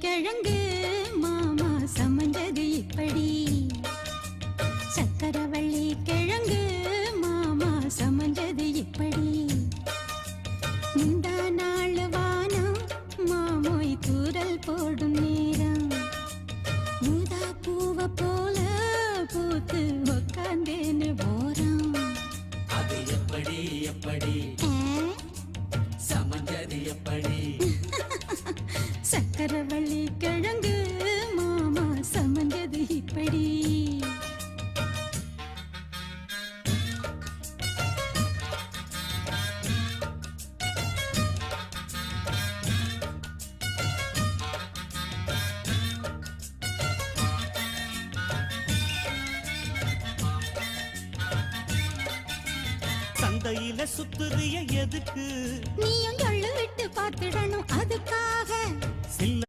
கிழங்கு மாமா சமஞ்சது இப்படி சக்கரவள்ளி கிழங்கு மாமா சமஞ்சது இப்படி இந்த நாள் வானம் மாமோய் தூரல் போடும் நேரம் ஊதா பூவ போல பூத்து உக்காந்தேன்னு போறான் அது எப்படி எப்படி சமஞ்சது எப்படி சக்கரவள்ளி கிழங்கு மாமா சமஞ்சது இப்படி சந்தையில சுத்துறிய எதுக்கு நீயும் எள்ளு விட்டு பார்த்துடணும் அதுக்காக சில்ல